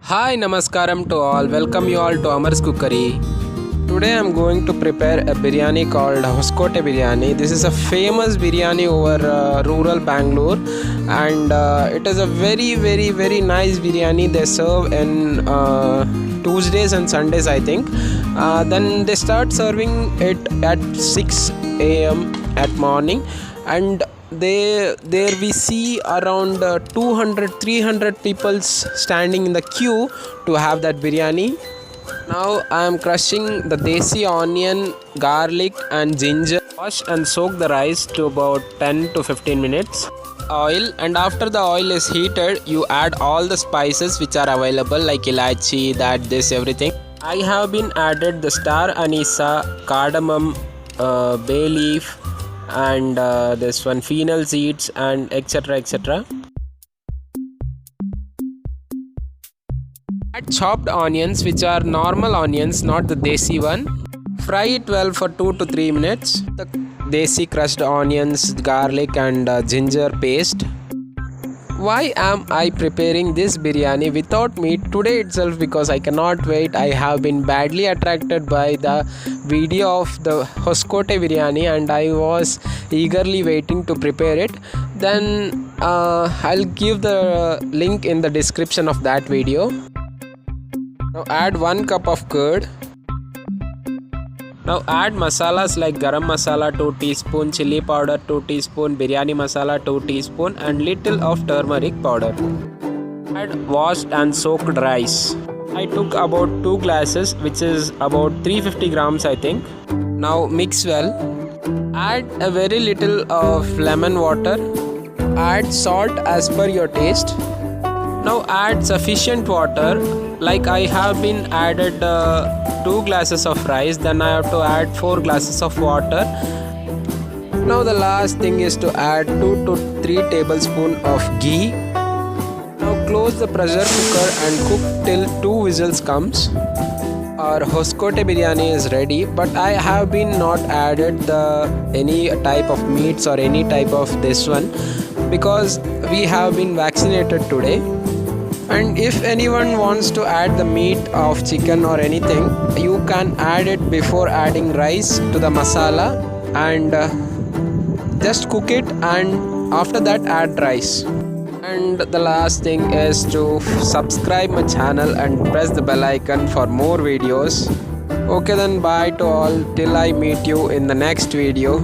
Hi, Namaskaram to all. Welcome you all to Amar's Cookery. Today I am going to prepare a biryani called hoskote biryani. This is a famous biryani over rural Bangalore, and it is a very nice biryani. They serve in Tuesdays and Sundays, I think. Then they start serving it at 6 a.m. at morning, and there we see around 200-300 people standing in the queue to have that biryani. Now I am crushing the desi onion, garlic and ginger. Wash and soak the rice to about 10 to 15 minutes. Oil, and after the oil is heated, you add all the spices which are available like ilachi, this everything. I have been added the star anisa, cardamom, bay leaf, and this one fennel seeds, and etc. Add chopped onions, which are normal onions, not the desi one. Fry it well for 2 to 3 minutes. The desi crushed onions, garlic and ginger paste. Why am I preparing this biryani without meat today itself? Because I cannot wait. I have been badly attracted by the video of the hoskote biryani and I was eagerly waiting to prepare it. Then I'll give the link in the description of that video. Now add 1 cup of curd. Now add masalas like garam masala 2 teaspoon, chili powder 2 teaspoon, biryani masala 2 teaspoon and little of turmeric powder. Add washed and soaked rice. I took about 2 glasses, which is about 350 grams I think. Now mix well. Add a very little of lemon water. Add salt as per your taste. Now add sufficient water, like I have been added 2 glasses of rice, then I have to add 4 glasses of water. Now the last thing is to add 2 to 3 tablespoons of ghee. Now close the pressure cooker and cook till 2 whistles comes. Our hoskote biryani is ready, but I have been not added any type of meats or any type of this one because we have been vaccinated today. And if anyone wants to add the meat of chicken or anything, you can add it before adding rice to the masala and just cook it, and after that add rice. And the last thing is to subscribe my channel and press the bell icon for more videos. Okay then, bye to all till I meet you in the next video.